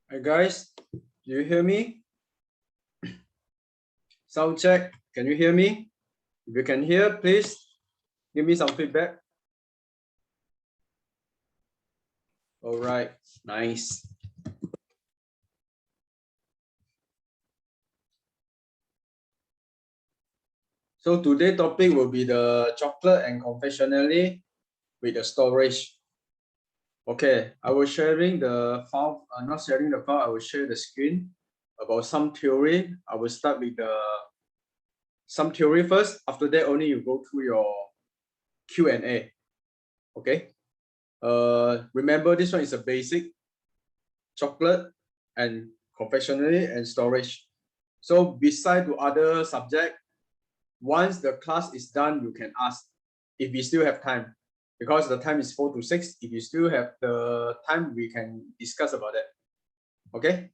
Hi guys, do you hear me? Sound check. Can you hear me? If you can hear, please give me some feedback. All right, nice. So today's topic will be the chocolate and confectionery with the storage. Okay, I was sharing the file, not sharing the file, I will share the screen about some theory. I will start with some theory first. After that, only you go through your Q&A. Okay. Remember this one is a basic chocolate and confectionery and storage. So beside to other subject, once the class is done, you can ask if we still have time, because the time is 4 to 6. If you still have the time, we can discuss about it. Okay.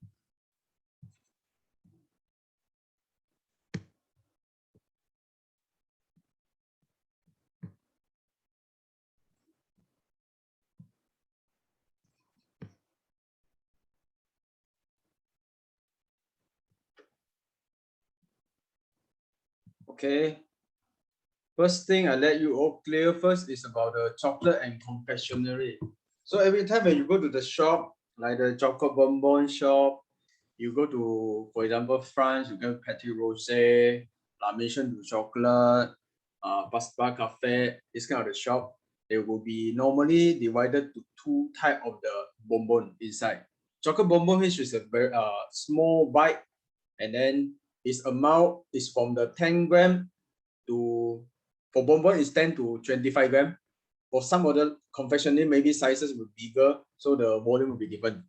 Okay. First thing I let you all clear first is about the chocolate and confectionery. So every time when you go to the shop, like the chocolate bonbon shop, you go to, for example, France, you go Petit Rosé, La Maison du Chocolat, Pasta Cafe, this kind of the shop, they will be normally divided to two type of the bonbon inside. Chocolate bonbon, which is a very small bite, and then its amount is from the 10 gram to, for bonbon is 10 to 25 gram. For some other confectionery, maybe sizes will be bigger, so the volume will be different.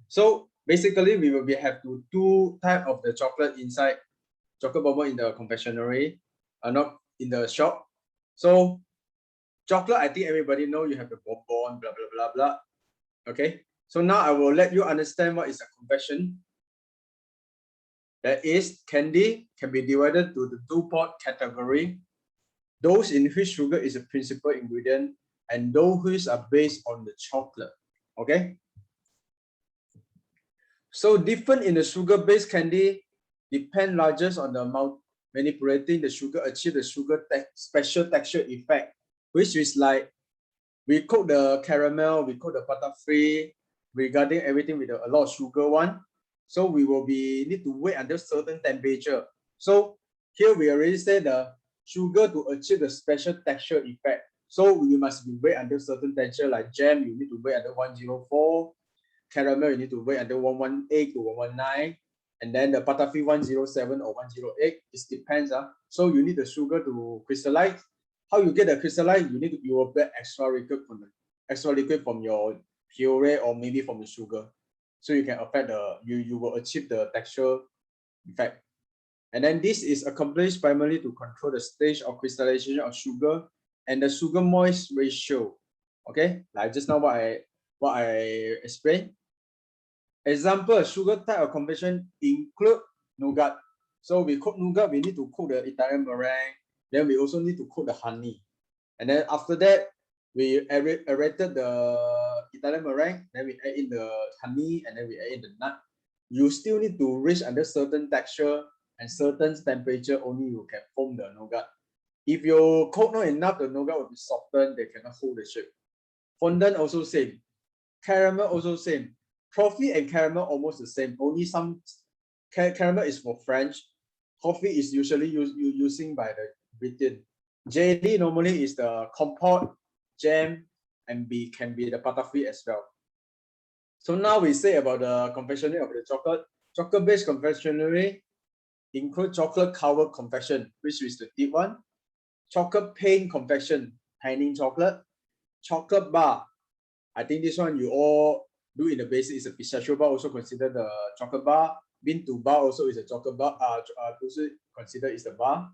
So basically, we will have two type of the chocolate inside, chocolate bonbon in the confectionery, not in the shop. So chocolate, I think everybody know you have the bonbon, blah blah blah blah. Okay, so now I will let you understand what is a confection. That is, candy can be divided to the two-part category: those in which sugar is a principal ingredient, and those which are based on the chocolate. Okay. So different in the sugar-based candy depend largest on the amount manipulating the sugar achieve the sugar special texture effect, which is like we cook the caramel, we cook the butterfree, regarding everything with a lot of sugar one. So we will be need to wait until certain temperature. So here we already say the sugar to achieve the special texture effect. So we must be wait until certain temperature, like jam, you need to wait until 104. Caramel, you need to wait until 118 to 119. And then the butterfree 107 or 108, it depends. So you need the sugar to crystallize. How you get the crystallize? You will get extra liquid from your puree or maybe from the sugar. So you can affect you will achieve the texture effect. And then this is accomplished primarily to control the stage of crystallization of sugar and the sugar moist ratio. Okay, like just now what I explained. Example, sugar type of confection include nougat. So we cook nougat, we need to cook the Italian meringue. Then we also need to cook the honey. And then after that, we aerated the Italian meringue. Then we add in the honey, and then we add in the nut. You still need to reach under certain texture and certain temperature, only you can form the nougat. If you cook not enough, the nougat will be softened. They cannot hold the shape. Fondant also same. Caramel also same. Coffee and caramel almost the same. Only some caramel is for French. Coffee is usually using by the Britain. Jelly normally is the compote, jam, and can be the butterfree as well. So now we say about the confectionery of the chocolate. Chocolate-based confectionery include chocolate covered confection, which is the deep one. Chocolate paint confection, painting chocolate. Chocolate bar. I think this one you all do in the basic is a pistachio bar, also considered the chocolate bar. Bean to bar also is a chocolate bar, also considered is the bar.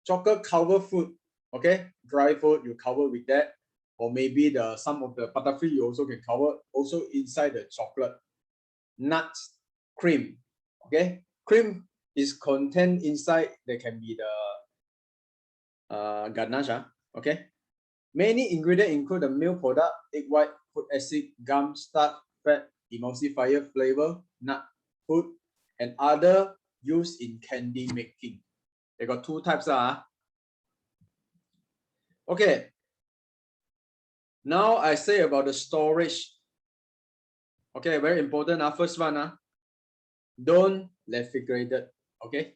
Chocolate cover food, okay, dry food you cover with that, or maybe the some of the butterfree you also can cover also inside the chocolate. Nuts, cream, okay, cream is contained inside. There can be the ganache, okay. Many ingredients include the milk product, egg white, food acid, gum, starch, fat, emulsifier, flavor. nut food, and other used in candy making. They got two types. Okay. Now I say about the storage. Okay, very important. First one, don't refrigerate it. Okay.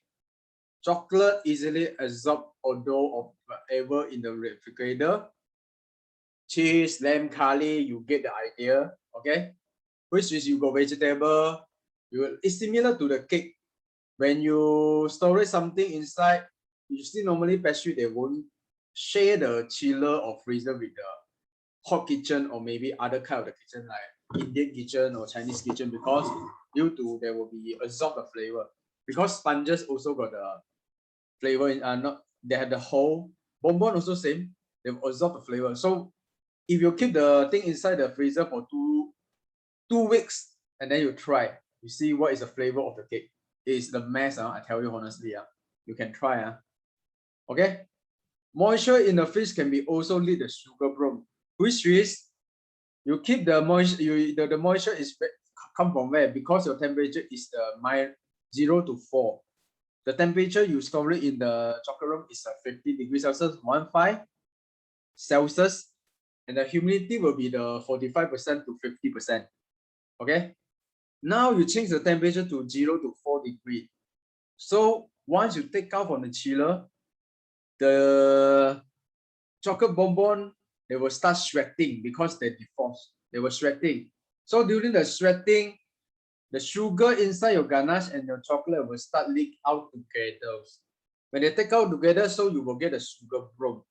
Chocolate easily absorb odor of whatever in the refrigerator. Cheese, lamb, curry, you get the idea. Okay. Which is you got vegetable. It's similar to the cake. When you store something inside, you see normally pastry they won't share the chiller or freezer with the hot kitchen or maybe other kind of the kitchen like Indian kitchen or Chinese kitchen, because due to there will be absorb the flavor. Because sponges also got the flavor in not they have the whole bonbon also same, they will absorb the flavor. So if you keep the thing inside the freezer for two weeks and then you try, you see what is the flavor of the cake. It's the mess, I tell you honestly. You can try. Okay. Moisture in the fridge can be also lead the sugar bomb, which is you keep the moisture. The moisture is come from where? Because your temperature is the 0 to 4. The temperature you store it in the chocolate room is 50 degrees Celsius, 15 Celsius, and the humidity will be the 45% to 50%. Okay. Now you change the temperature to 0 to 4 degrees. So once you take out from the chiller, the chocolate bonbon, they will start sweating because they defrost. They were sweating. So during the sweating, the sugar inside your ganache and your chocolate will start leak out together. When they take out together, so you will get a sugar bomb.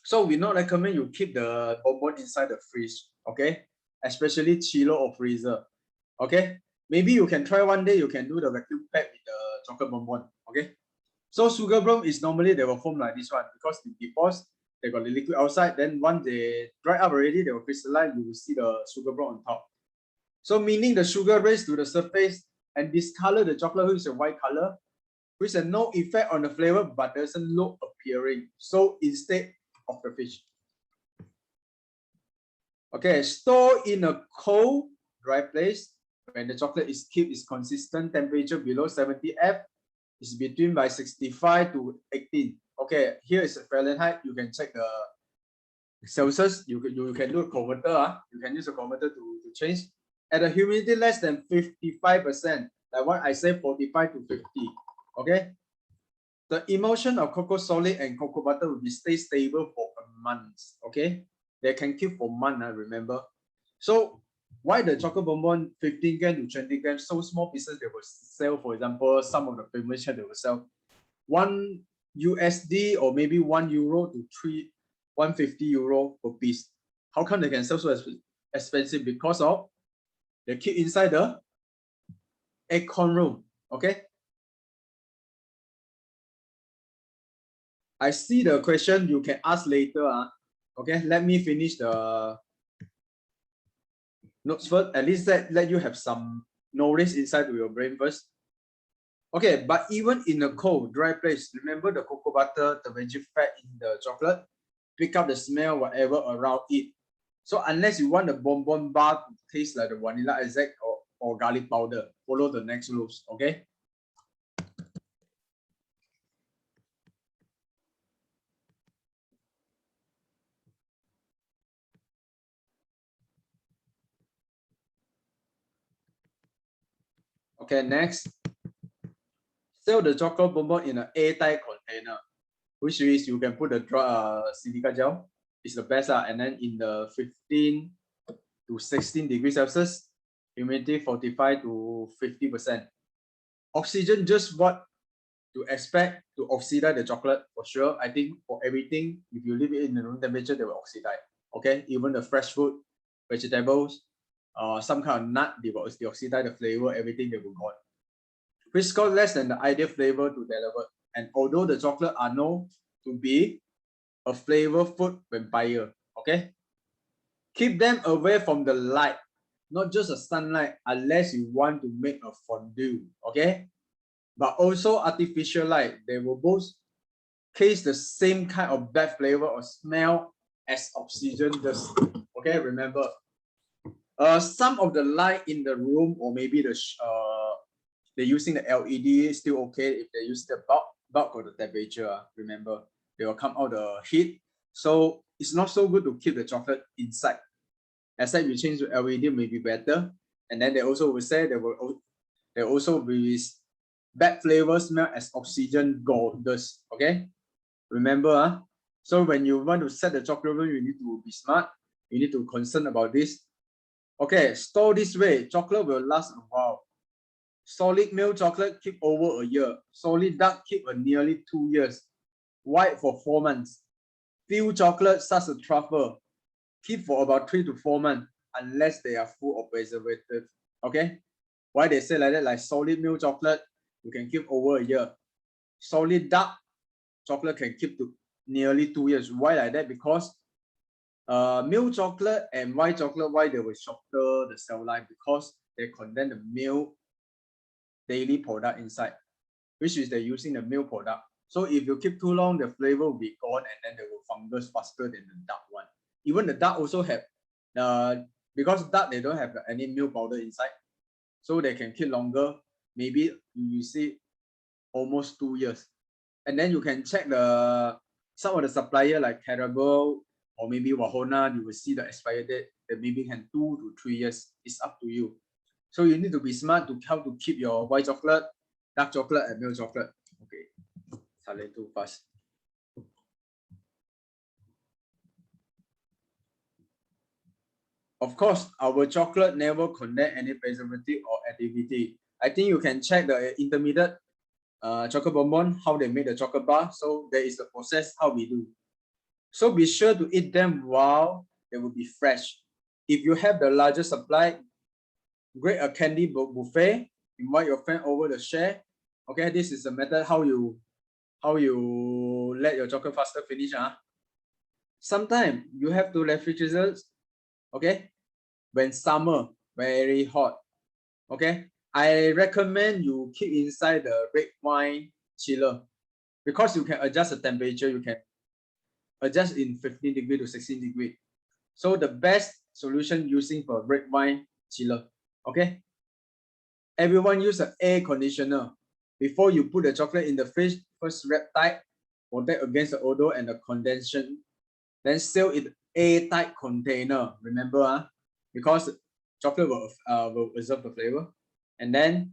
So we not recommend you keep the bonbon inside the fridge, okay? Especially chiller or freezer, okay? Maybe you can try one day, you can do the vacuum pack with the chocolate bonbon, okay? So sugar bomb is normally they will form like this one because the defrost, they got the liquid outside. Then once they dry up already, they will crystalline. You will see the sugar bomb on top. So meaning the sugar raise to the surface and discolor the chocolate, which is a white color, which has no effect on the flavor but doesn't look appearing. So instead of the fish. Okay, store in a cold, dry place when the chocolate is kept its consistent temperature below 70 F. Is between by 65 to 18. Okay, here is Fahrenheit. You can check the Celsius. You can do a converter. You can use a converter to change. At a humidity less than 55%, like what I say, 45 to 50. Okay. The emulsion of cocoa solid and cocoa butter will be stay stable for a month. Okay. They can keep for a month, remember. So why the chocolate bonbon 15 grams to 20 grams, so small pieces they will sell, for example, some of the famous they will sell $1 USD or maybe €1 to 150 euro per piece. How come they can sell so expensive? Because of they keep inside the aircon room. Okay. I see the question you can ask later. Okay, let me finish the notes first. At least let you have some knowledge inside to your brain first. Okay, but even in a cold, dry place, remember the cocoa butter, the veggie fat in the chocolate, pick up the smell, whatever around it. So unless you want the bonbon bar to taste like the vanilla extract or garlic powder, follow the next rules, okay? Okay, next. Sell the chocolate bonbon in an airtight container, which is you can put the silica gel. It's the best, and then in the 15 to 16 degrees Celsius, humidity 45 to 50%. Oxygen, just what to expect to oxidize the chocolate for sure. I think for everything, if you leave it in the room temperature, they will oxidize. Okay, even the fresh food, vegetables, some kind of nut, they will oxidize the flavor, everything they will gone. Which cost less than the ideal flavor to deliver. And although the chocolate are known to be a flavor food vampire, okay? Keep them away from the light, not just the sunlight, unless you want to make a fondue, okay? But also artificial light, they will both taste the same kind of bad flavor or smell as oxygen does. Okay, remember, Some of the light in the room, or maybe they're using the LED, still okay. If they use the bulk of the temperature, remember, they will come out the heat. So it's not so good to keep the chocolate inside. Except you change to LED, maybe better. And then they also will say there also be bad flavor smell as oxygen dust. Okay, remember, so when you want to set the chocolate room, you need to be smart. You need to concern about this. Okay, store this way. Chocolate will last a while. Solid milk chocolate keep over a year. Solid dark keep nearly 2 years. White for 4 months. Filled chocolate such as truffle keep for about 3 to 4 months unless they are full of preservative. Okay, why they say like that? Like solid milk chocolate, you can keep over a year. Solid dark chocolate can keep to nearly 2 years. Why like that? Because milk chocolate and white chocolate, why they will shorter the shelf life? Because they contain the milk daily product inside, which is they're using the milk product. So if you keep too long, the flavor will be gone and then they will fungus faster than the dark one. Even the dark also have, because dark they don't have any milk powder inside, so they can keep longer. Maybe you see almost 2 years. And then you can check some of the supplier like Carabao or maybe Wahona, you will see the expiry date that maybe can 2 to 3 years. It's up to you. So you need to be smart to how to keep your white chocolate, dark chocolate, and milk chocolate. Okay, silent too fast. Of course, our chocolate never contain any preservative or additivity. I think you can check the intermediate chocolate bonbon, how they make the chocolate bar. So there is the process how we do. So be sure to eat them while they will be fresh. If you have the larger supply, grade a candy buffet, invite your friend over to share. Okay, this is the method how you let your chocolate faster finish. Sometimes you have to refrigerate, okay, when summer very hot. Okay, I recommend you keep inside the red wine chiller because you can adjust the temperature. You can adjust in 15 degree to 16 degree. So the best solution using for red wine chiller. Okay, everyone use an air conditioner before you put the chocolate in the fridge. First wrap tight, protect against the odor and the condensation. Then seal it airtight container. Remember, because chocolate will absorb the flavor. And then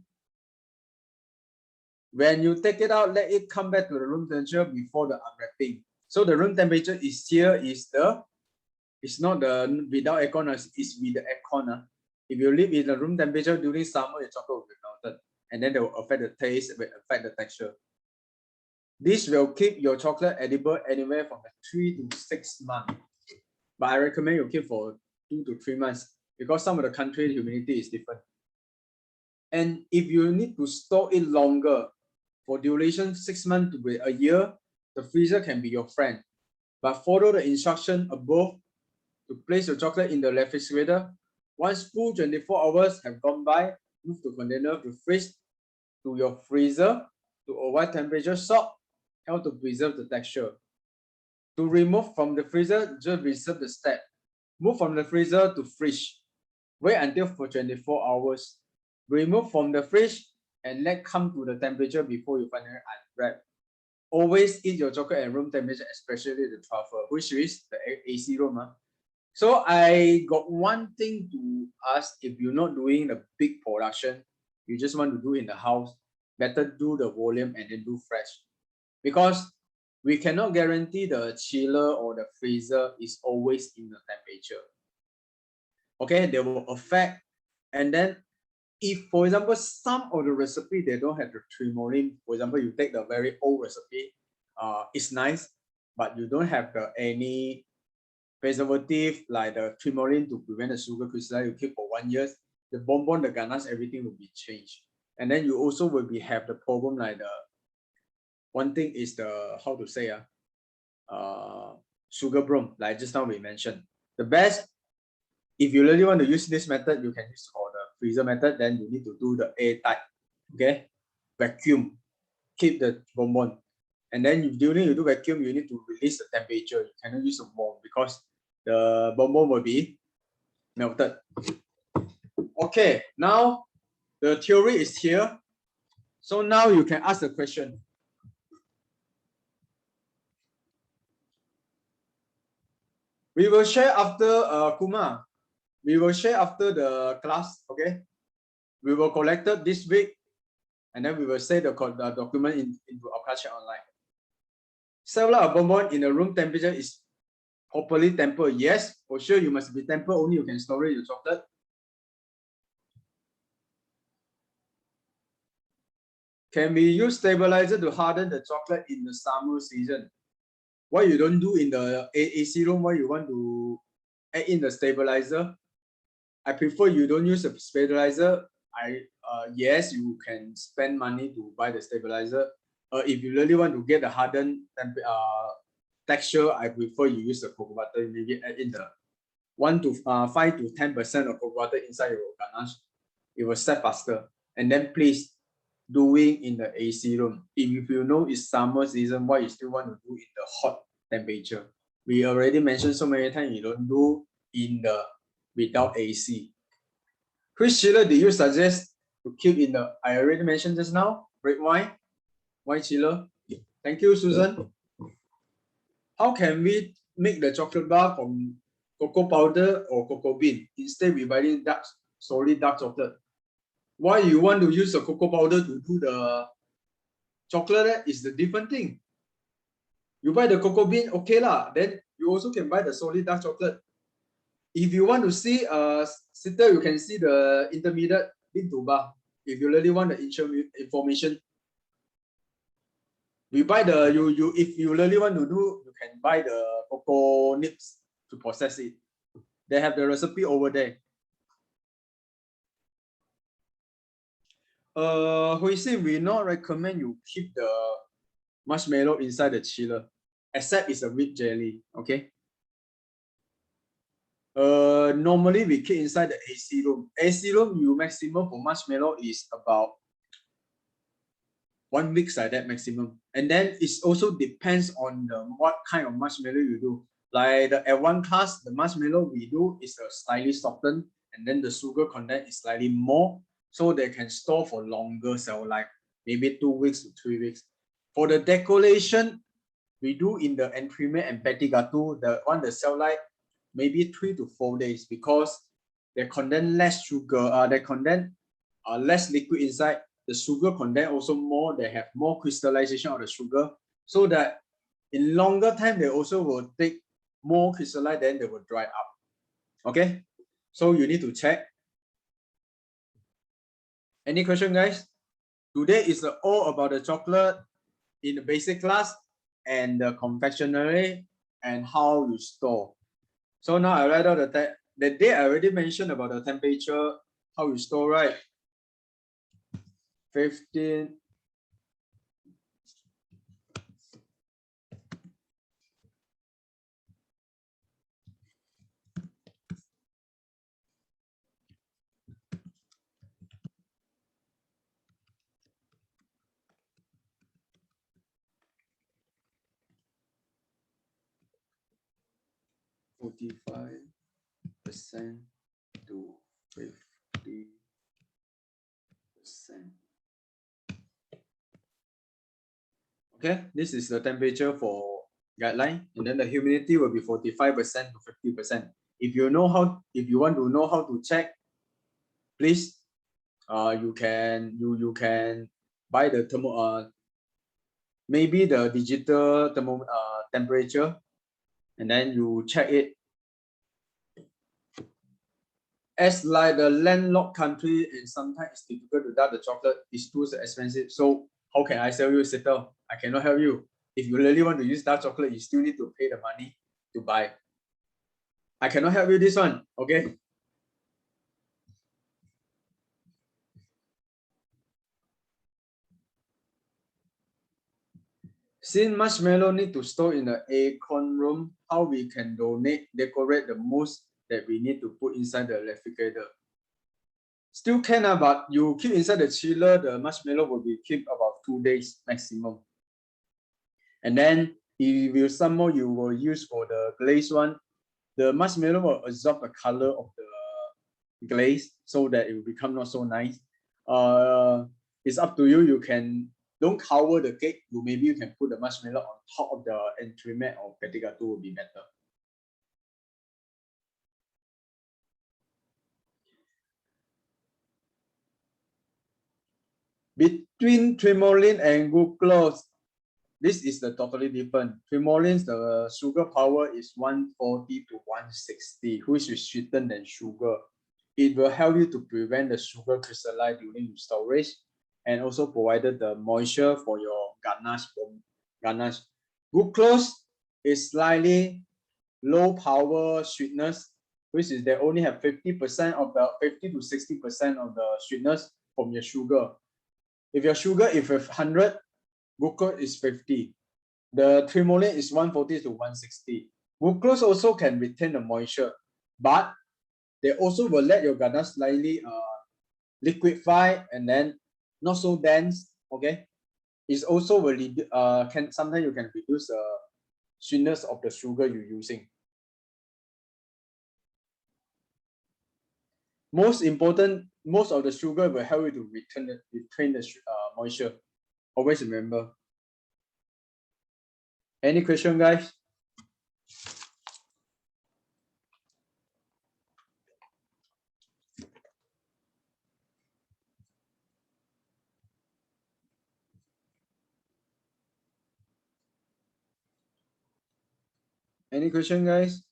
when you take it out, let it come back to the room temperature before the unwrapping. So the room temperature is here is the, it's not the without aircon, it's with the aircon. If you leave in the room temperature during summer, your chocolate will be melted, and then they will affect the taste, will affect the texture. This will keep your chocolate edible anywhere from 3 to 6 months. But I recommend you keep for 2 to 3 months because some of the country humidity is different. And if you need to store it longer, for duration 6 months to a year, the freezer can be your friend. But follow the instruction above to place your chocolate in the refrigerator. Once full 24 hours have gone by, move the container to freeze to your freezer to avoid temperature shock, help to preserve the texture. To remove from the freezer, just reserve the step. Move from the freezer to fridge. Wait until for 24 hours. Remove from the fridge and let come to the temperature before you finally unwrap. Always eat your chocolate at room temperature, especially the truffle, which is the AC room. So I got one thing to ask. If you're not doing the big production, you just want to do in the house, better do the volume and then do fresh. Because we cannot guarantee the chiller or the freezer is always in the temperature. Okay, they will affect. And then if, for example, some of the recipe, they don't have the tremolin, for example, you take the very old recipe, it's nice, but you don't have any preservative like the tremolin to prevent the sugar crystal, you keep for 1 year, the bonbon, the ganache, everything will be changed. And then you also will have the problem like the, one thing is the, how to say, sugar broom, like just now we mentioned. The best, if you really want to use this method, you can use for the freezer method, then you need to do the airtight, okay? Vacuum, keep the bonbon. And then during you do vacuum, you need to release the temperature. You cannot use a warm because the bonbon will be melted. Okay, now the theory is here. So now you can ask the question. We will share after Kumar. We will share after the class, okay? We will collect it this week, and then we will save the document into our class chat online. Several bonbon in the room temperature is properly tempered. Yes, for sure you must be tempered, only you can store your chocolate. Can we use stabilizer to harden the chocolate in the summer season? Why you don't do in the AC room? Why you want to add in the stabilizer? I prefer you don't use a stabilizer. Yes, you can spend money to buy the stabilizer. If you really want to get the hardened texture, I prefer you use the cocoa butter. Maybe add in the 5 to 10% of cocoa butter inside your ganache. It will set faster. And then please doing in the AC room. If you know it's summer season, why you still want to do in the hot temperature? We already mentioned so many times you don't do in the without AC. Which chiller do you suggest to keep in the? I already mentioned just now. Red wine chiller. Thank you, Susan. How can we make the chocolate bar from cocoa powder or cocoa bean? Instead, we buy solid dark chocolate. Why you want to use the cocoa powder to do the chocolate? Is the different thing. You buy the cocoa bean, okay lah. Then you also can buy the solid dark chocolate. If you want to see still you can see the intermediate bean to bar. If you really want the information, we buy the if you really want to do, you can buy the cocoa nibs to process it. They have the recipe over there. We say we not recommend you keep the marshmallow inside the chiller, except it's a whipped jelly. Okay. Normally we keep inside the AC room. AC room, you maximum for marshmallow is about 1 week like that maximum. And then it also depends on what kind of marshmallow you do. Like the F1 class, the marshmallow we do is slightly softened, and then the sugar content is slightly more, so they can store for longer shelf life, maybe 2 weeks to 3 weeks. For the decoration, we do in the entremet and petit gâteau, the shelf life maybe 3 to 4 days, because they contain less sugar, they contain less liquid inside. The sugar content also more, they have more crystallization of the sugar, so that in longer time they also will take more crystalline, then they will dry up. Okay, so you need to check. Any question, guys? Today is all about the chocolate in the basic class and the confectionery and how you store. So now I write out the day I already mentioned about the temperature, how you store, right? 15. %45 to 50%. Okay, this is the temperature for guideline, and then the humidity will be 45% to 50%. If you want to know how to check, please, you can buy the maybe the digital temperature, and then you check it. As like the landlocked country, and sometimes it's difficult to dark the chocolate, it's too expensive. So how can I sell you, Settle? I cannot help you. If you really want to use dark chocolate, you still need to pay the money to buy. I cannot help you this one, okay? Since marshmallow need to store in the aircon room, how we can decorate the mousse that we need to put inside the refrigerator? Still can, but you keep inside the chiller, the marshmallow will be kept about 2 days maximum. And then if you some more you will use for the glaze one, the marshmallow will absorb the color of the glaze so that it will become not so nice. It's up to you. You can don't cover the cake. Maybe you can put the marshmallow on top of the entremet or petit gâteau will be better. Between trimoline and glucose, this is the totally different. Trimoline, the sugar power is 140 to 160, which is sweeter than sugar. It will help you to prevent the sugar crystalline during storage and also provided the moisture for your ganache. Glucose is slightly low power sweetness, which is they only have 50% of the 50 to 60% of the sweetness from your sugar. If your sugar is 100, glucose is 50. The trimoline is 140 to 160. Glucose also can retain the moisture, but they also will let your ganache slightly liquefy and then not so dense. Okay, it's also will can sometimes you can reduce the sweetness of the sugar you're using. Most important, most of the sugar will help you to retain the moisture. Always remember. Any question, guys? Any question, guys?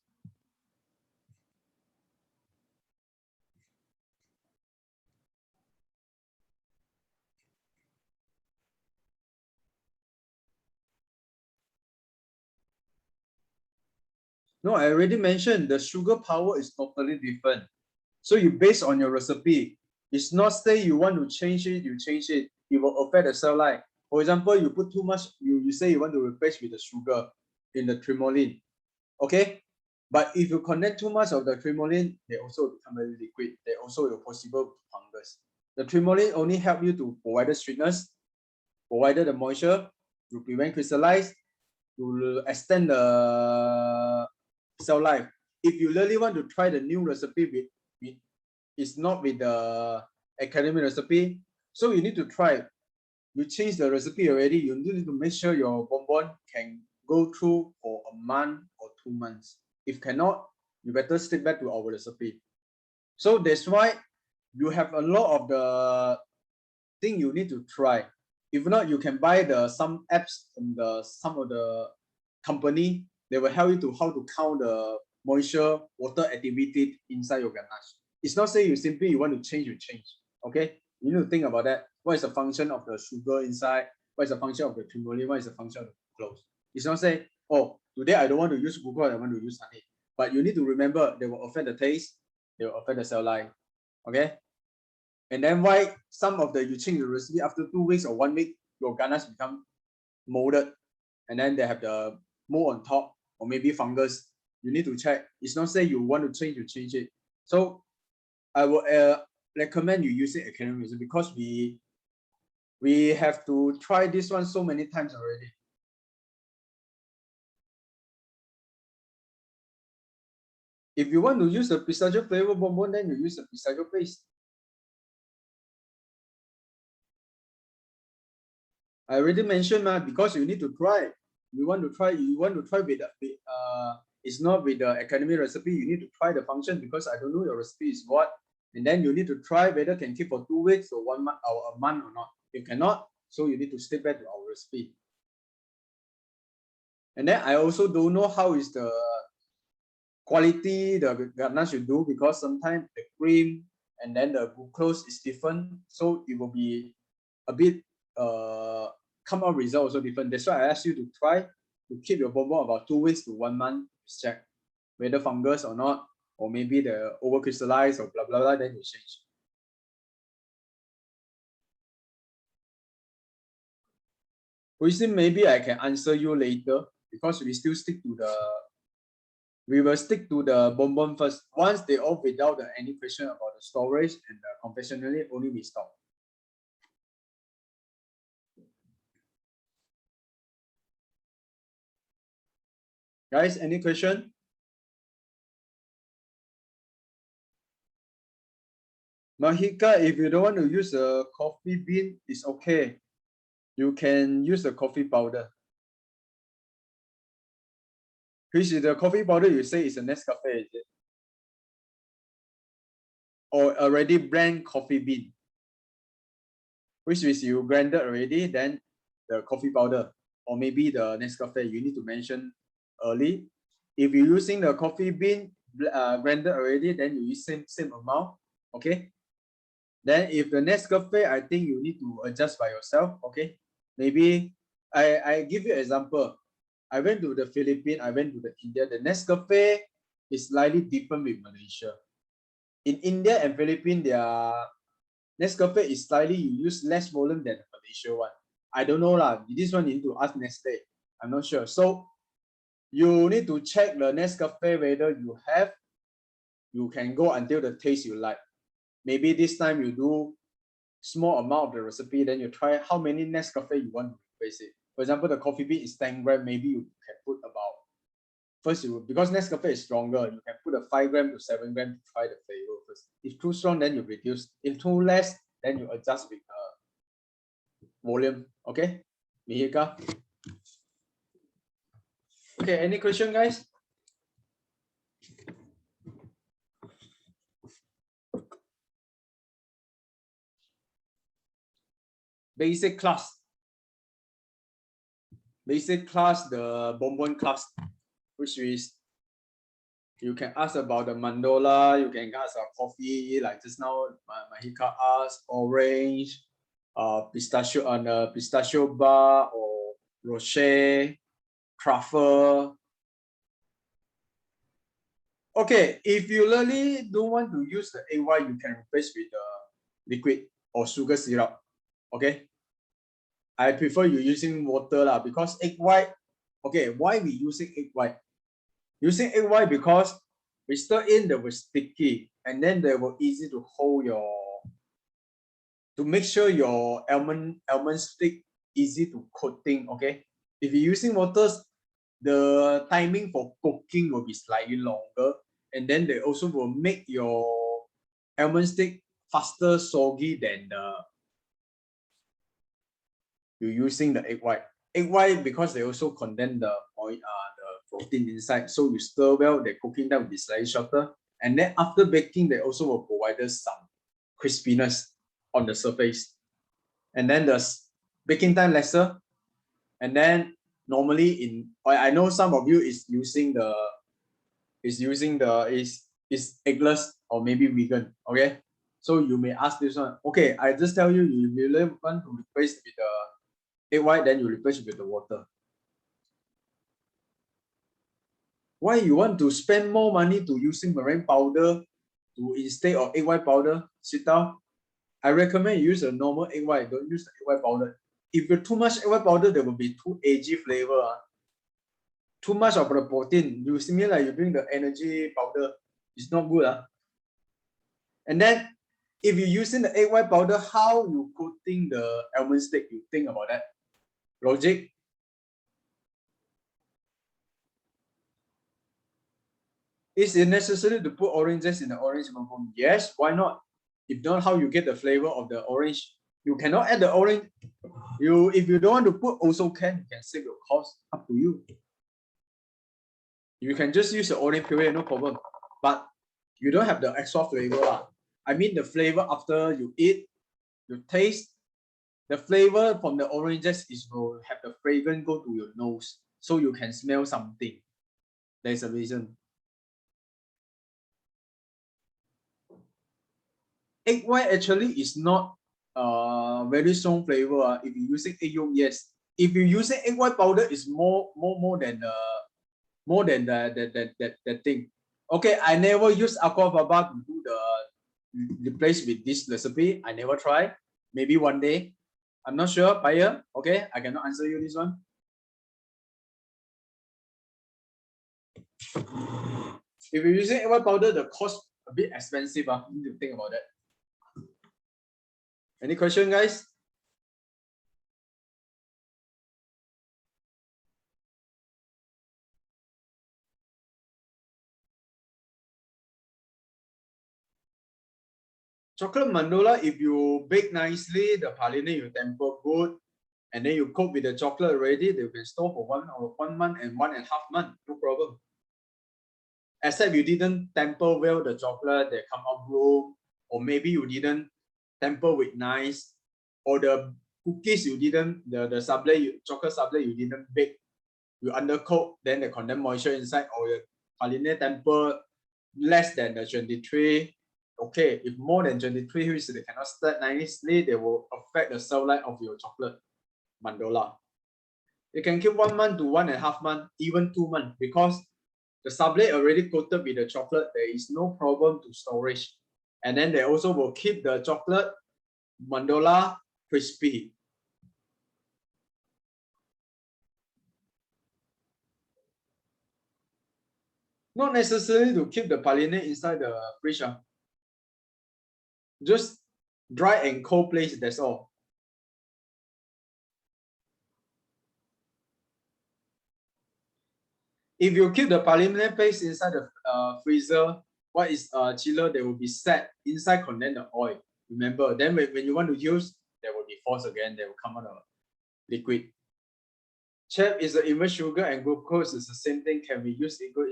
No, I already mentioned the sugar power is totally different. So you base on your recipe. It's not say you want to change it, you change it. It will affect the cell life. For example, you put too much, you say you want to replace with the sugar in the trimoline. Okay? But if you connect too much of the trimoline, they also become very liquid. They also will possible fungus. The trimoline only help you to provide the sweetness, provide the moisture, to prevent crystallize, to extend the cell life. If you really want to try the new recipe it's not with the academic recipe, so you need to try. You change the recipe already, you need to make sure your bonbon can go through for a month or 2 months. If cannot, you better stick back to our recipe. So that's why you have a lot of the thing you need to try. If not, you can buy some apps from some of the company. They will help you to how to count the moisture, water activity inside your ganache. It's not say you want to change, you change. Okay, you need to think about that. What is the function of the sugar inside? What is the function of the trimoline? What is the function of the glucose? It's not say, oh, today I don't want to use glucose, I want to use honey. But you need to remember they will affect the taste, they will affect the cell life. Okay. And then why some of the you change the recipe after 2 weeks or 1 week, your ganache become molded, and then they have the mold on top or maybe fungus. You need to check. It's not say you want to change, you change it. So I will recommend you using academic recipe because we have to try this one so many times already. If you want to use the pistachio flavor bonbon, then you use the pistachio paste. I already mentioned because you need to try. You want to try with it's not with the academic recipe. You need to try the function because I don't know your recipe is what. And then you need to try whether can keep for 2 weeks or 1 month or a month or not. If cannot, so you need to stick back to our recipe. And then I also don't know how is the quality the ganache you do because sometimes the cream and then the glucose is different. So it will be a bit come out result also different. That's why I asked you to try to keep your bonbon about 2 weeks to 1 month to check whether fungus or not, or maybe the over crystallize or blah blah blah, then you change. Question maybe I can answer you later because we still stick to the we will stick to the bonbon first. Once they all without any question about the storage and the confectionery, only we stop. Guys, any question? Mahika, if you don't want to use a coffee bean, it's okay. You can use the coffee powder. Which is the coffee powder you say is a Nescafe, is it? Or already blend coffee bean? Which is you blended already, then the coffee powder, or maybe the Nescafe, you need to mention early. If you're using the coffee bean blended already, then you use same amount, okay? Then if the Nescafe, I think you need to adjust by yourself, okay? Maybe I give you an example. I went to the Philippines, I went to the India. The Nescafe is slightly different with Malaysia. In India and Philippines, their Nescafe is slightly, you use less volume than the Malaysia one. I don't know lah. This one you need to ask Nestle. I'm not sure. So you need to check the Nescafe whether you can go until the taste you like. Maybe this time you do small amount of the recipe, then you try how many Nescafe you want to replace it. For example, the coffee bean is 10 grams, maybe you can put about, first because Nescafe is stronger, you can put a 5 gram to 7 gram to try the flavor first. If too strong, then you reduce. If too less, then you adjust with volume. Okay, Mihika. Okay, any question, guys? Basic class. Basic class, the bonbon class, which is you can ask about the mandola, you can ask about coffee, like just now, Mahika asked, orange, pistachio on a pistachio bar, or rocher, truffle. Okay, if you really don't want to use the egg white, you can replace with the liquid or sugar syrup. Okay, I prefer you using water lah, because egg white. Okay, why we using egg white? Using egg white because we stir in, they will sticky, and then they will easy to hold to make sure your almond stick easy to coating. Okay, if you're using waters, the timing for cooking will be slightly longer, and then they also will make your almond stick faster soggy than you're using the egg white. Egg white, because they also condense the protein inside, so you stir well, the cooking time will be slightly shorter, and then after baking, they also will provide us some crispiness on the surface, and then the baking time lesser, and then normally I know some of you is eggless or maybe vegan. Okay, so you may ask this one. Okay, I just tell you, you really want to replace with the egg white, then you replace with the water. Why you want to spend more money to using meringue powder to instead of egg white powder? Sit down. I recommend you use a normal egg white. Don't use the egg white powder. If you too much egg white powder, there will be too edgy flavor. Too much of the protein. You see me like you bring the energy powder. It's not good. And then if you're using the egg white powder, how you coating the almond stick? You think about that. Logic. Is it necessary to put oranges in the orange bonbon? Yes, why not? If not, how you get the flavor of the orange? You cannot add the orange. If you don't want to put, also you can save your cost. Up to you. You can just use the orange puree, no problem. But you don't have the extra flavor. I mean the flavor after you eat, you taste, the flavor from the oranges will have the fragrance go to your nose, so you can smell something. There's a reason. Egg white actually is not very strong flavor. If you're using egg yolk, yes. If you're using egg white powder, it's more than that thing. Okay, I never use aqua baba to do the replace with this recipe. I never try. Maybe one day. I'm not sure, buyer. Okay, I cannot answer you this one. If you're using egg white powder, the cost a bit expensive. You need to think about that. Any question, guys? Chocolate mandola, if you bake nicely, the praline you temper good, and then you cook with the chocolate already, they can store for 1 month and 1.5 months, no problem. Except you didn't temper well the chocolate, they come out broke, or maybe you didn't temper with nice, or the cookies you didn't, the chocolate sablé you didn't bake, you undercook, then the condensed moisture inside, or your praline temper less than the 23. Okay, if more than 23, which they cannot start nicely, they will affect the shelf life of your chocolate mandola. You can keep 1 month to 1.5 months, even 2 months, because the sablé already coated with the chocolate. There is no problem to storage. And then they also will keep the chocolate mandola crispy. Not necessary to keep the praline inside the fridge. Just dry and cold place, that's all. If you keep the praline paste inside the freezer, what is chiller, they will be set inside contain the oil. Remember, then when you want to use, there will be force again, they will come out of liquid. Chef, is the even sugar and glucose is the same thing? Can we use equal?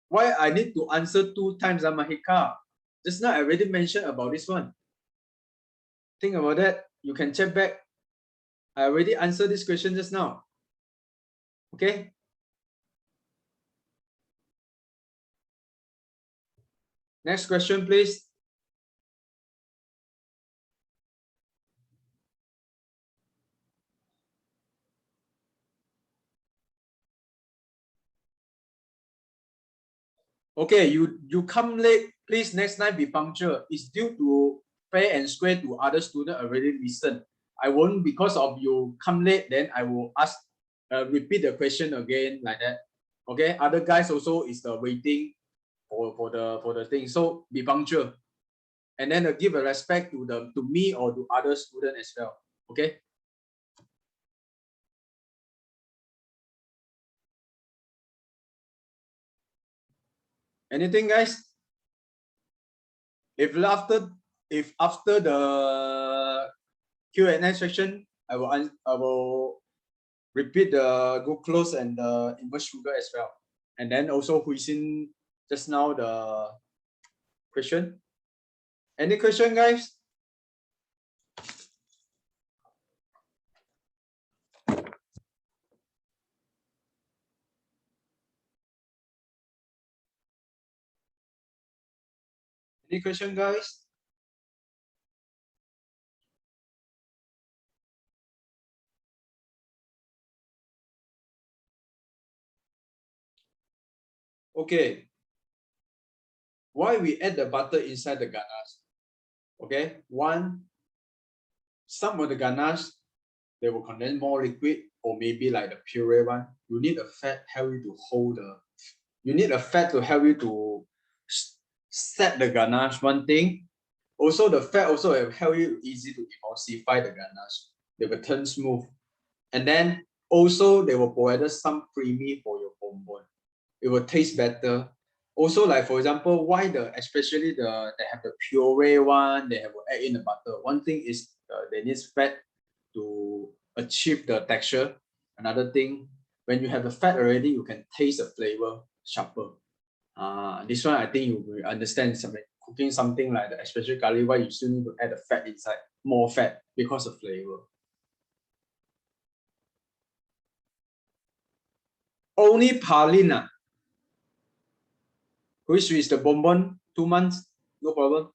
Why I need to answer 2 times, Mahika? Just now I already mentioned about this one. Think about that. You can check back. I already answered this question just now. Okay. Next question, please. Okay, you come late. Please next time be punctual. It's due to fair and square to other students already listen. I won't, because of you come late, then I will ask, repeat the question again like that. Okay, other guys also is the waiting for the thing. So be punctual, and then give a respect to me or to other students as well. Okay. Anything, guys? If after the Q&A section, I will repeat the glucose and the inverse sugar as well, and then also Huisin just now the question. Any question, guys? Any question, guys? Okay. Why we add the butter inside the ganache? Okay. One, some of the ganache, they will contain more liquid, or maybe like the puree one. You need a fat help you to hold the. You need a fat to help you to set the ganache. One thing. Also, the fat also will help you easy to emulsify the ganache. They will turn smooth, and then also they will provide some creamy for your bonbon. It will taste better. Also, like for example, why especially they have the puree one, they have to add in the butter. One thing is they need fat to achieve the texture. Another thing, when you have the fat already, you can taste the flavor sharper. This one I think you will understand. Cooking something like that, especially curry, why you still need to add the fat inside, more fat because of flavor. Only praline, which is the bonbon, 2 months, no problem.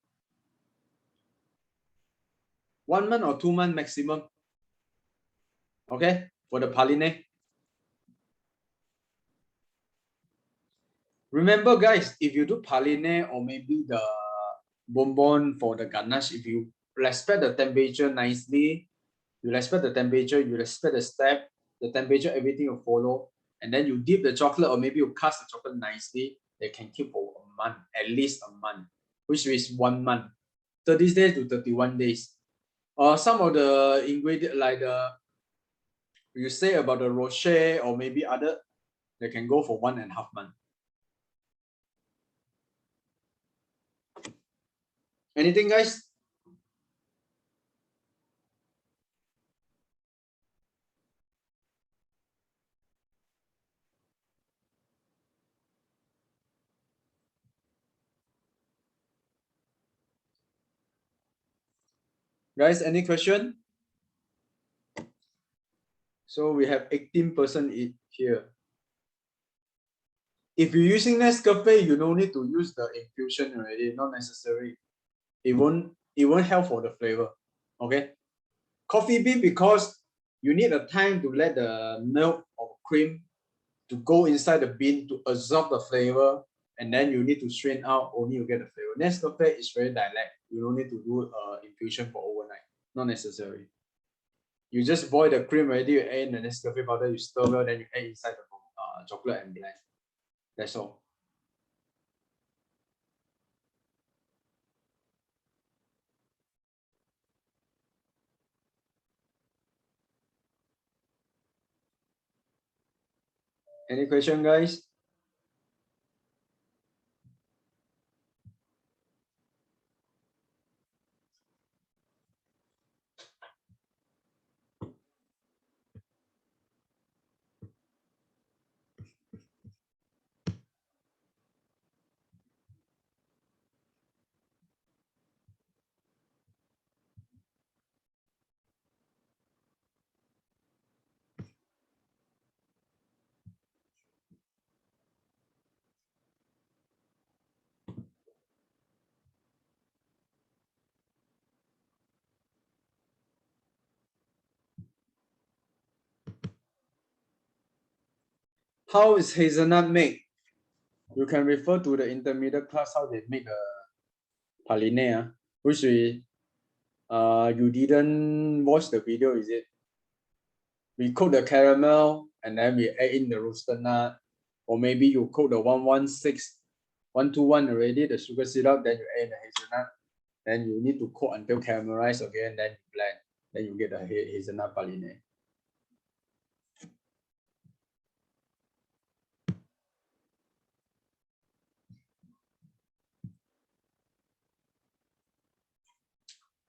1 month or 2 months maximum. Okay, for the praline. Remember, guys, if you do praline or maybe the bonbon for the ganache, if you respect the temperature nicely, you respect the temperature, you respect the step, the temperature, everything will follow. And then you dip the chocolate, or maybe you cast the chocolate nicely, they can keep for a month, at least a month, which is 1 month, 30 days to 31 days. Some of the ingredient like you say about the rocher or maybe other, they can go for 1.5 months. Anything, guys? Guys, any question? So we have 18% here. If you're using Nescafe, you don't need to use the infusion already, not necessary. It won't help for the flavor. Okay. Coffee bean, because you need a time to let the milk or cream to go inside the bean to absorb the flavor, and then you need to strain out, only you get the flavor. Nescafe is very direct. You don't need to do infusion for overnight. Not necessary. You just boil the cream already, you add in the Nescafe powder, you stir well, then you add inside the chocolate and blend. That's all. Any question, guys? How is hazelnut made? You can refer to the intermediate class how they make the praline, which we you didn't watch the video, is it? We cook the caramel and then we add in the roasted nut, or maybe you cook the 121 already, the sugar syrup, then you add in the hazelnut, then you need to cook until caramelized again, then you blend, then you get the hazelnut praline.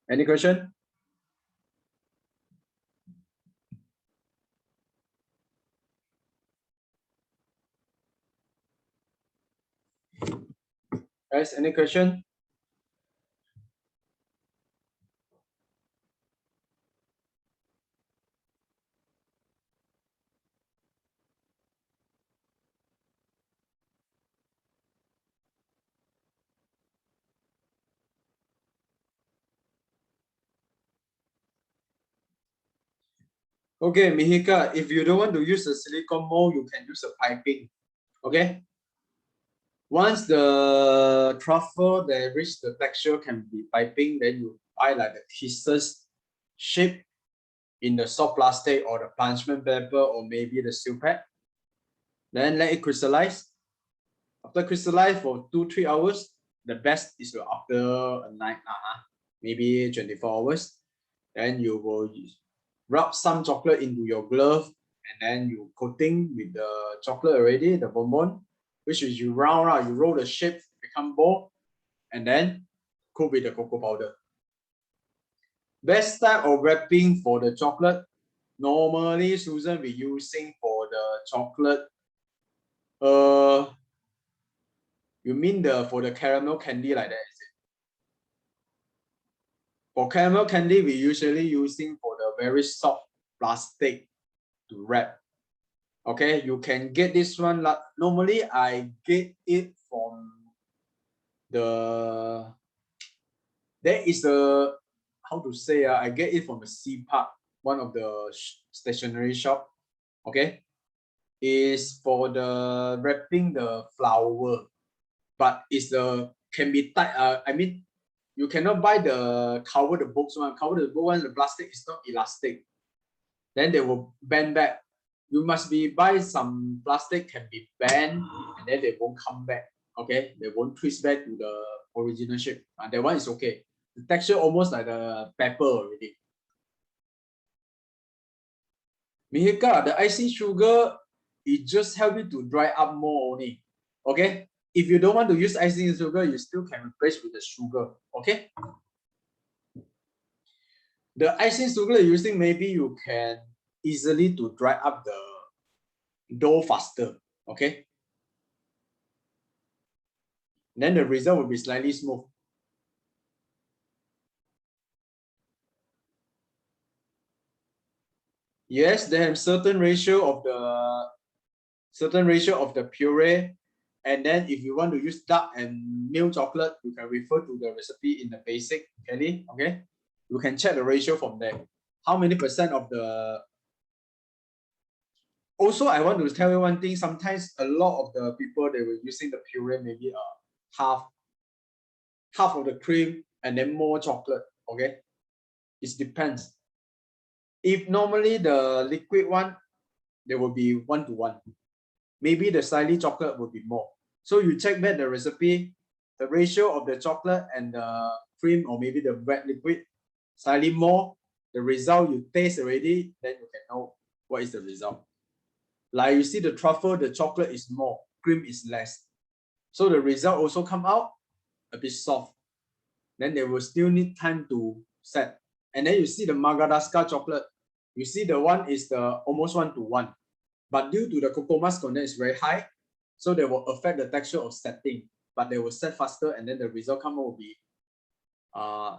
Any question? Guys, any question? Okay, Mihika, if you don't want to use a silicone mold, you can use a piping. Okay. Once the truffle that reach the texture can be piping, then you buy like the kisses shape in the soft plastic or the parchment paper or maybe the steel pad. Then let it crystallize. After crystallize for 2-3 hours, the best is after a night, maybe 24 hours. Then you will rub some chocolate into your glove, and then you coating with the chocolate already, the bonbon, which is you round, you roll the shape, become ball, and then cook with the cocoa powder. Best type of wrapping for the chocolate. Normally, Susan, we using for the chocolate. You mean for the caramel candy like that, is it? For caramel candy, we usually using for the very soft plastic to wrap. Okay, you can get this one. Normally, I get it from the. There is a, how to say, I get it from the C Park, one of the stationery shop. Okay, is for the wrapping the flower, but it's the can be tight. I mean, you cannot buy the cover the books one. Cover the book one, the plastic is not elastic. Then they will bend back. You must be buy some plastic can be bent and then they won't come back. Okay, they won't twist back to the original shape. That one is okay. The texture almost like the pepper already. Mihika, the icing sugar, it just help you to dry up more only. Okay, if you don't want to use icing sugar, you still can replace with the sugar. Okay, the icing sugar you're using, maybe you can easily to dry up the dough faster. Okay, then the result will be slightly smooth. Yes, they have certain ratio of the puree. And then if you want to use dark and milk chocolate, you can refer to the recipe in the basic, Kelly. Okay, you can check the ratio from there. How many percent of the. Also, I want to tell you one thing. Sometimes a lot of the people they were using the puree, maybe half of the cream and then more chocolate. Okay, it depends. If normally the liquid one, there will be 1:1. Maybe the slightly chocolate will be more. So you check back the recipe, the ratio of the chocolate and the cream or maybe the wet liquid, slightly more. The result you taste already, then you can know what is the result. Like you see the truffle, the chocolate is more, cream is less. So the result also come out a bit soft. Then they will still need time to set. And then you see the Madagascar chocolate, you see the one is the almost 1:1. But due to the cocoa mass content is very high, so they will affect the texture of setting. But they will set faster, and then the result come out will be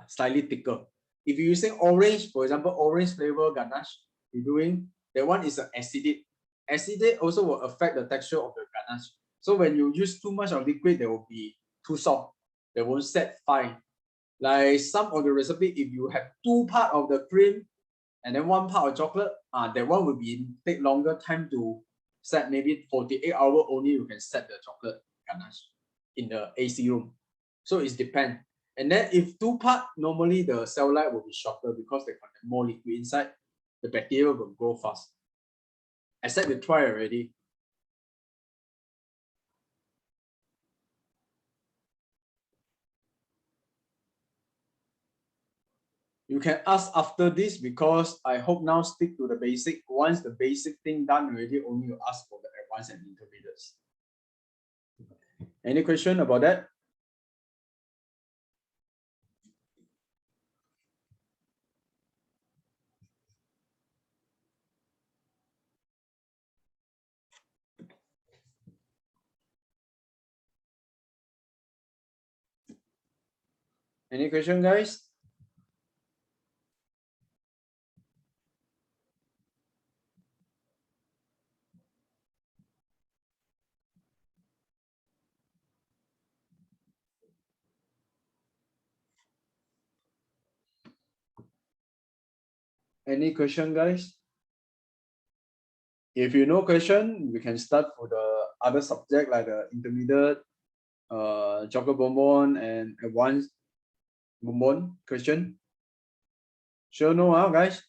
slightly thicker. If you're using orange, for example, orange flavor ganache, you're doing that one is an acidic. Acidic also will affect the texture of the ganache. So when you use too much of liquid, they will be too soft. They won't set fine. Like some of the recipe, if you have 2 part of the cream and then 1 part of chocolate, that one will be take longer time to set. Maybe 48 hours only you can set the chocolate ganache in the AC room. So it depends. And then if 2 part, normally the cell life will be shorter because they contain more liquid inside. The bacteria will grow fast. Except you try already. You can ask after this because I hope now stick to the basic. Once the basic thing done already, only you ask for the advanced and intermediates. Any question about that? Any question, guys? Any question, guys? If you know question, we can start for the other subject like the intermediate, chocolate bonbon and advanced bonbon question. Sure no, guys?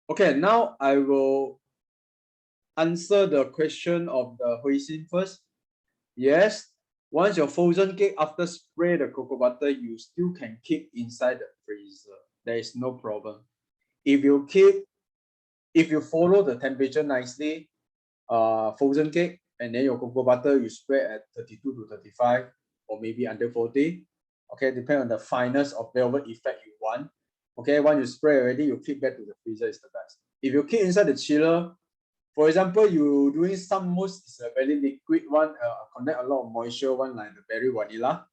Okay, now I will answer the question of the Huixin first. Yes, once your frozen cake after spray the cocoa butter, you still can keep inside the freezer. There is no problem. If you follow the temperature nicely, frozen cake, and then your cocoa butter you spray at 32 to 35 or maybe under 40. Okay, depending on the fineness of velvet effect you want. Okay, once you spray already, you keep back to the freezer is the best. If you keep inside the chiller, for example, you doing some mousse is a very liquid one, connect a lot of moisture one like the berry vanilla.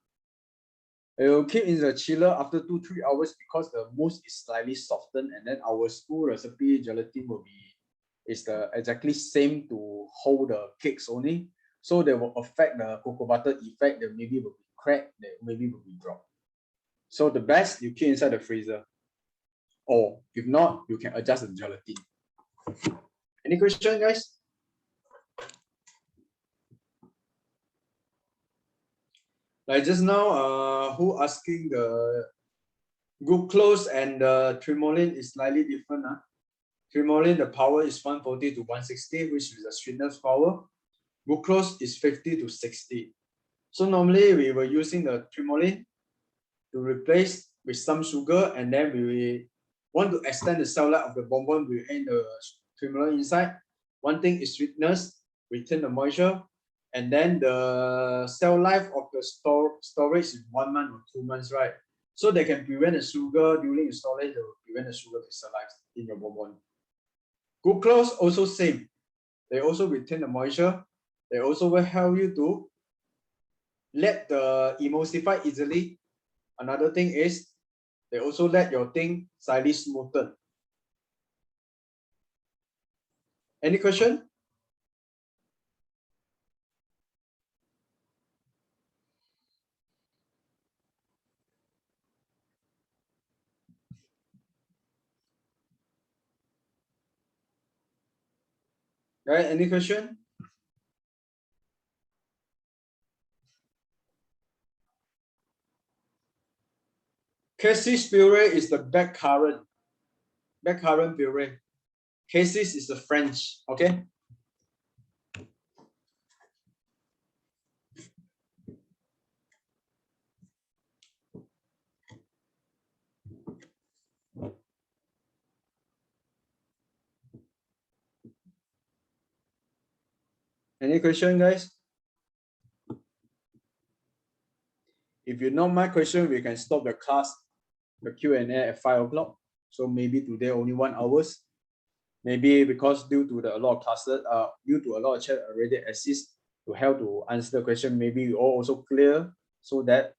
It will keep in the chiller after 2-3 hours because the mousse is slightly softened, and then our school recipe gelatin will be is the exactly same to hold the cakes only. So they will affect the cocoa butter effect. That maybe will be cracked, that maybe will be dropped. So the best you keep inside the freezer, or if not, you can adjust the gelatin. Any question, guys? Like just now, who asking the glucose and the tremolin is slightly different. Tremolin, the power is 140 to 160, which is the sweetness power. Glucose is 50 to 60. So normally we were using the tremolin to replace with some sugar, and then we want to extend the cell life of the bonbon. We add the tremolin inside. One thing is sweetness, retain the moisture, and then the cell life of the storage is 1 month or 2 months, right? So they can prevent the sugar during the storage. They will prevent the sugar crystallize in your bonbon. Glucose also same. They also retain the moisture. They also will help you to let the emulsify easily. Another thing is they also let your thing slightly smoothen. Any question? Right, any question? Cassis puree is the blackcurrant puree. Cassis is the French, okay? Any question, guys? If you know my question, we can stop the class, the Q&A at 5 o'clock. So maybe today only 1 hour. Maybe because due to a lot of classes, due to a lot of chat already assist to help to answer the question, maybe you all also clear so that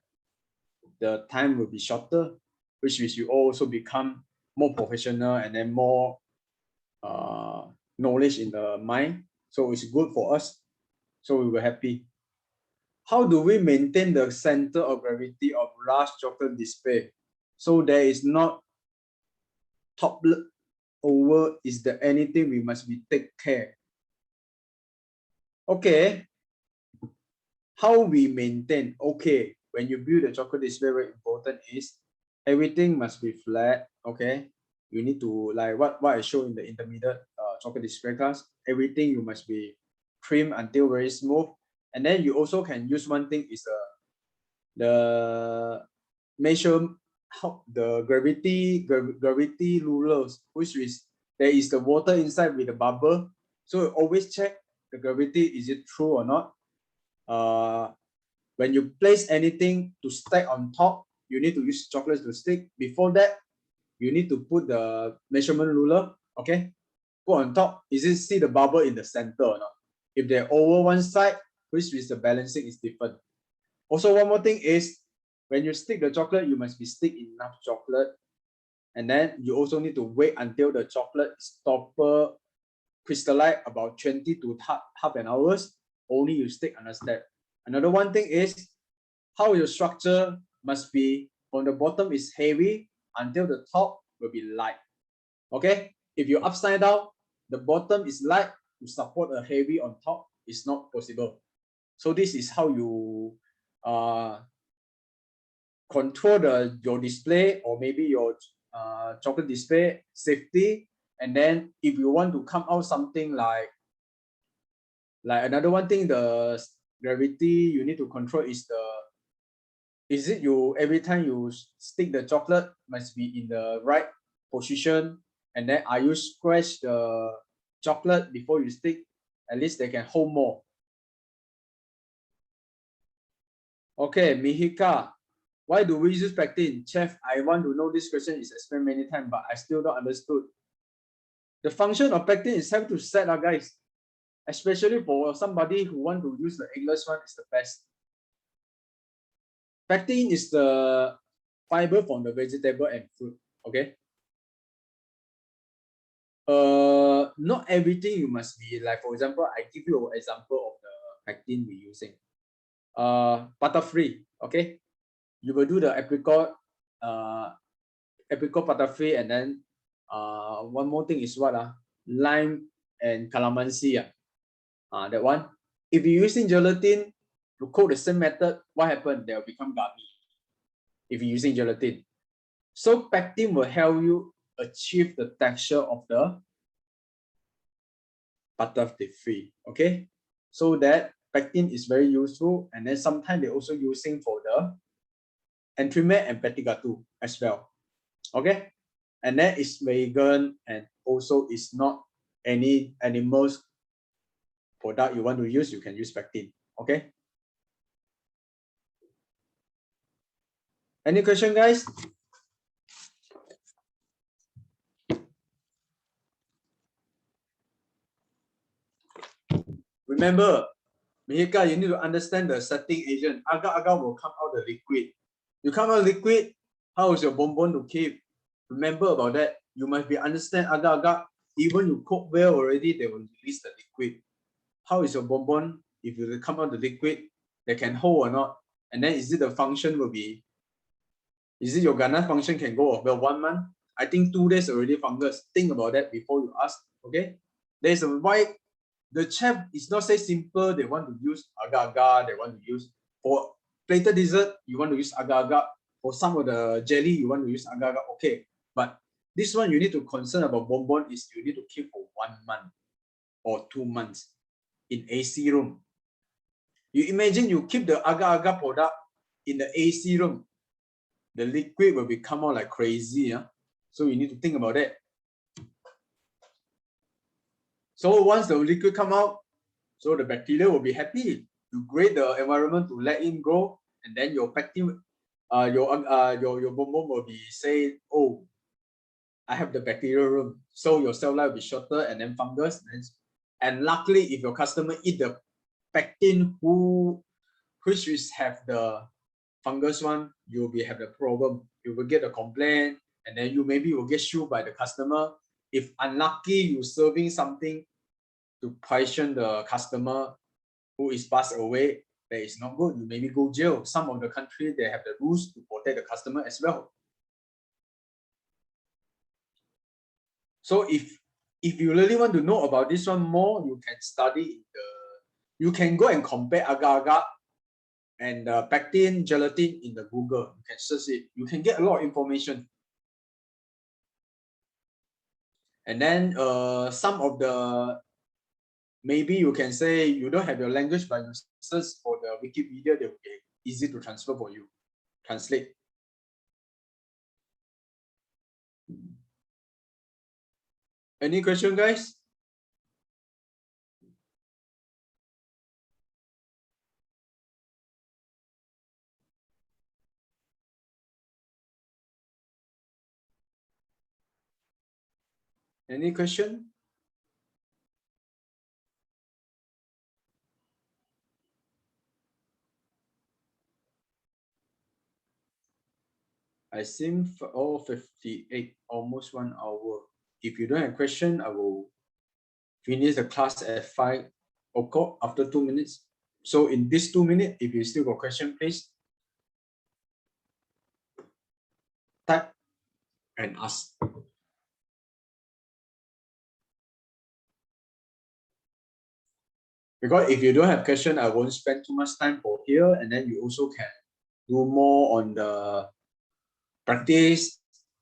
the time will be shorter, which means you also become more professional and then more knowledge in the mind. So it's good for us. So we were happy. How do we maintain the center of gravity of large chocolate display? So there is not toplet over. Is there anything we must be take care? Okay. How we maintain? Okay. When you build a chocolate display, very important is everything must be flat. Okay. You need to, like what I show in the intermediate chocolate display class, everything you must be trim until very smooth. And then you also can use one thing is the measure how the gravity rulers, which is there is the water inside with the bubble. So always check the gravity, is it true or not? When you place anything to stack on top, you need to use chocolates to stick. Before that, you need to put the measurement ruler, okay? Put on top, is it see the bubble in the center or not? If they're over one side, which is the balancing is different. Also, one more thing is when you stick the chocolate, you must be stick enough chocolate. And then you also need to wait until the chocolate stopper crystallize about 20 to half an hour. Only you stick on a step. Another one thing is how your structure must be from the bottom is heavy until the top will be light. Okay? If you're upside down, the bottom is light to support a heavy on top is not possible. So this is how you control your display or maybe your chocolate display safety. And then if you want to come out something like another one thing, the gravity you need to control is it you every time you stick the chocolate must be in the right position, and then are you scratch the chocolate before you stick, at least they can hold more. Okay, Mihika, why do we use pectin? Chef, I want to know, this question is explained many times, but I still don't understood. The function of pectin is help to set, guys. Especially for somebody who want to use the eggless one, is the best. Pectin is the fiber from the vegetable and fruit. Okay. Not everything you must be like. For example, I give you an example of the pectin we're using. Butterfree. Okay. You will do the apricot butterfree, and then one more thing is what? Lime and calamansi. That one. If you're using gelatin to coat the same method, what happens? They'll become gummy. If you're using gelatin. So pectin will help you achieve the texture of the butterfree. Okay. So that pectin is very useful. And then sometimes they're also using for the entremet and petit gâteau as well. Okay. And then it's vegan and also it's not any animals product you want to use, you can use pectin. Okay. Any question, guys? Remember, Mihika, you need to understand the setting agent. Agar-agar will come out the liquid. You come out liquid, how is your bonbon to keep? Remember about that. You must be understand agar-agar even you cook well already, they will release the liquid. How is your bonbon, if you come out the liquid, they can hold or not? And then is it the function will be, is it your ganache function can go over 1 month? I think 2 days already fungus. Think about that before you ask, okay? There's a why the chef is not say simple, they want to use agar-agar, they want to use, for plated dessert, you want to use agar-agar. For some of the jelly, you want to use agar-agar, okay. But this one you need to concern about bonbon is you need to keep for 1 month or 2 months in AC room. You imagine you keep the agar-agar product in the AC room, the liquid will become out like crazy. Yeah? So you need to think about that. So once the liquid come out, so the bacteria will be happy. You create the environment to let it grow, and then your pectin, your bonbon will be say, oh, I have the bacterial room. So your cell life will be shorter, and then fungus. And luckily, if your customer eat the pectin which is have the fungus one, you will have the problem. You will get a complaint, and then you maybe will get sued by the customer. If unlucky, you serving something to poison the customer who is passed away, that is not good. You maybe go jail. Some of the country, they have the rules to protect the customer as well. So if you really want to know about this one more, you can study you can go and compare agar-agar and pectin, gelatin in the Google. You can search it. You can get a lot of information. And then some of the, maybe you can say you don't have your language, but you search for the Wikipedia, they will be easy to transfer for you, translate. Any question, guys? Any question? I seem for all 58, almost 1 hour. If you don't have question, I will finish the class at 5 o'clock after 2 minutes. So in this 2 minutes, if you still got question, please type and ask. Because if you don't have question, I won't spend too much time for here, and then you also can do more on the practice,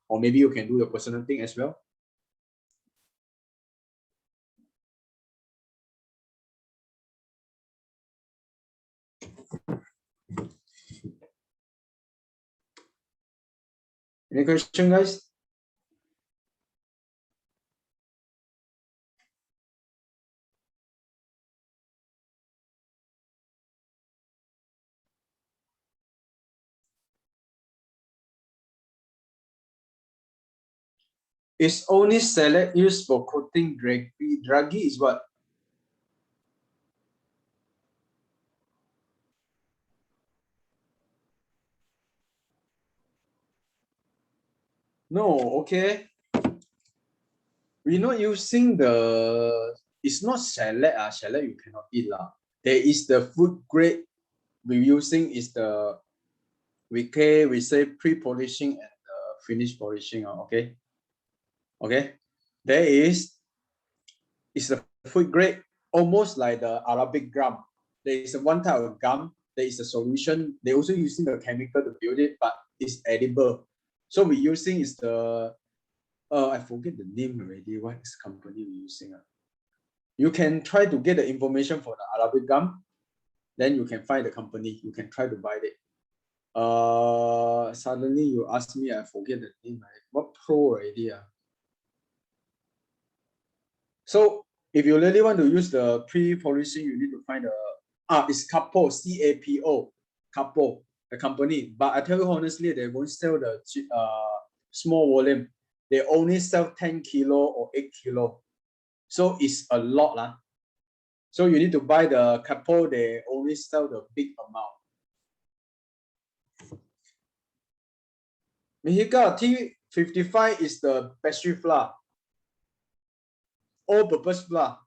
or maybe you can do your personal thing as well. Any question, guys? Is only salad used for coating draggy? Draggy is what? No, okay. We're not using the, it's not shallot. Shallot you cannot eat. There is the food grade we're using is the, we say pre-polishing and finish polishing. Okay. Okay. There is the food grade, almost like the Arabic gum. There is one type of gum. There is a solution. They're also using the chemical to build it, but it's edible. So we're using is the, I forget the name already. What is company we're using? You can try to get the information for the Arabic gum. Then you can find the company. You can try to buy it. Suddenly you ask me, I forget the name. What pro already? So if you really want to use the pre-polishing, you need to find it's Capo, CAPO, Capo, the company. But I tell you honestly, they won't sell the small volume. They only sell 10 kilo or 8 kilo. So it's a lot. So you need to buy the Capo, they only sell the big amount. Mexica T55 is the pastry flour. all-purpose flour.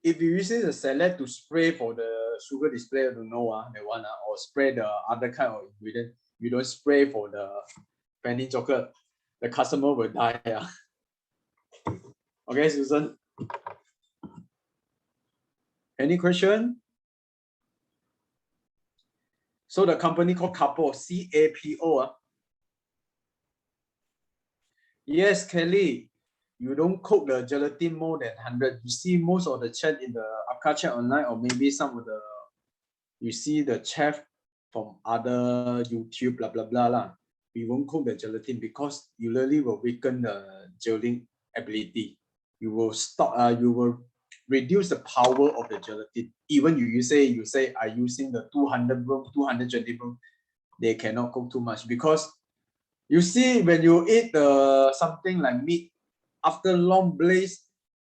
If you're using the salad to spray for the sugar display, I don't know that one, or spray the other kind of ingredient, you don't spray for the penny chocolate, the customer will die. Okay, Susan. Any question? So the company called Capo, C-A-P-O. Yes, Kelly. You don't cook the gelatin more than 100. You see most of the chat in the Apka chat online, or maybe some of the, you see the chef from other YouTube, blah, blah, blah, lah. We won't cook the gelatin because you really will weaken the gelling ability. You will stop, you will reduce the power of the gelatin. Even you say are using the 200 room, 220 room, they cannot cook too much because you see when you eat something like meat, after long blaze,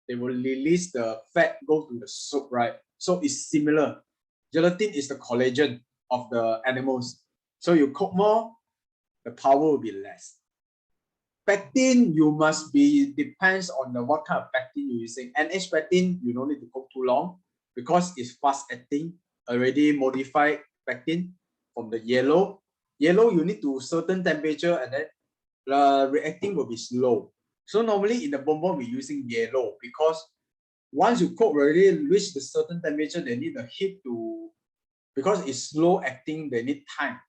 they will release the fat, go to the soup, right? So it's similar. Gelatin is the collagen of the animals. So you cook more, the power will be less. Pectin, you must be, depends on what kind of pectin you're using. NH pectin, you don't need to cook too long because it's fast acting, already modified pectin from the yellow. Yellow, you need to certain temperature and then reacting will be slow. So normally in the bonbon, we're using yellow because once you cook already reach the certain temperature, they need the heat to, because it's slow acting, they need time.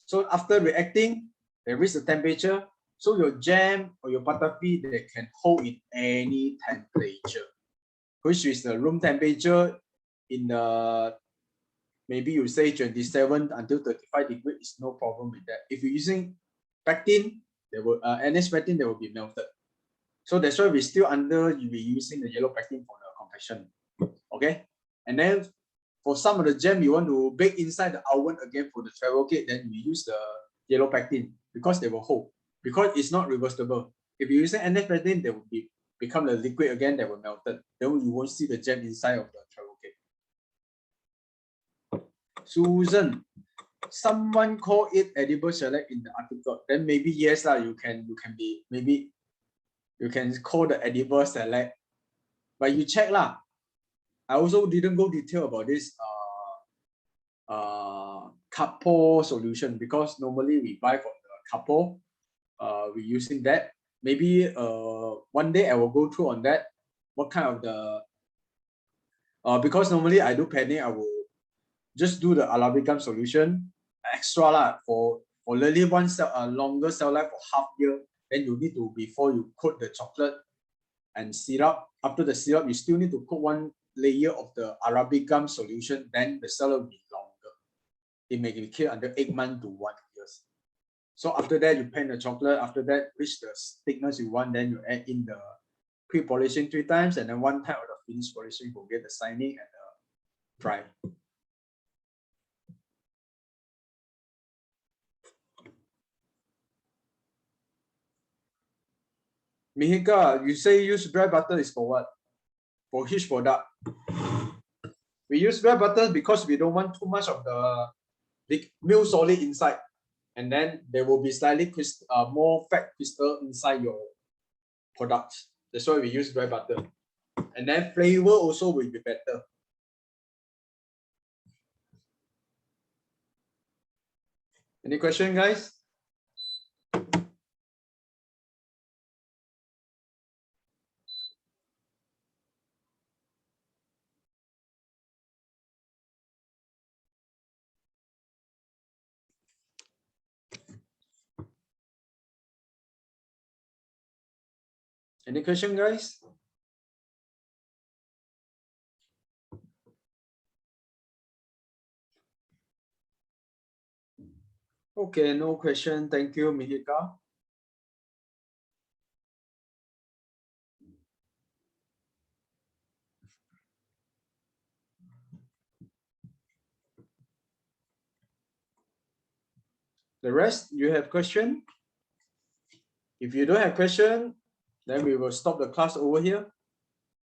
So after reacting, they reach the temperature. So your jam or your butterfree, they can hold in any temperature, which is the room temperature in the, maybe you say 27 until 35 degrees, is no problem with that. If you're using pectin, they will NS pectin, they will be melted. So that's why we still you'll be using the yellow pectin for the confection. Okay, and then for some of the jam you want to bake inside the oven again for the travel cake, then we use the yellow pectin because they will hold, because it's not reversible. If you're using NS pectin, they will become the liquid again, they will melted. Then you won't see the jam inside of the travel cake. Susan, someone call it edible shellac in the article. Then maybe yes lah, you can be, maybe you can call the edible shellac, but you check lah. I also didn't go detail about this couple solution because normally we buy from the couple. We're using that. Maybe one day I will go through on that. What kind of the because normally I do penny, I will just do the Arabica solution extra lah for really one longer cell life for half year. Then you need to, before you coat the chocolate and syrup, after the syrup you still need to coat one layer of the Arabica solution. Then the cell will be longer. It may be kept under 8 months to 1 year. So after that you pan the chocolate. After that, reach the thickness you want, then you add in the pre-polishing 3 times, and then 1 time of the finished polishing will get the signing and the dry. Mihika, you say use dry butter is for what? For each product. We use dry butter because we don't want too much of the milk solid inside, and then there will be slightly more fat crystal inside your product. That's why we use dry butter. And then flavor also will be better. Any question, guys? Any question, guys? Okay, no question. Thank you, Mihika. The rest, you have question? If you don't have question, then we will stop the class over here.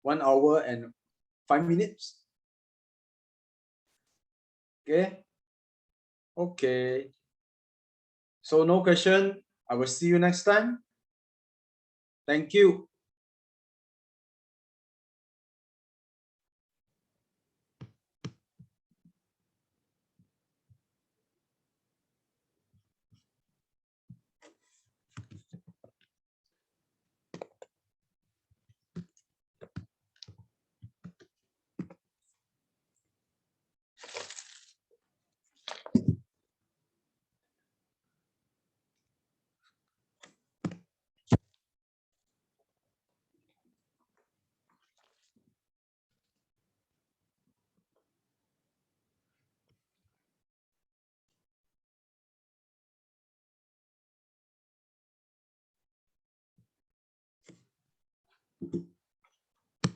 1 hour and 5 minutes. Okay. Okay. So no question. I will see you next time. Thank you.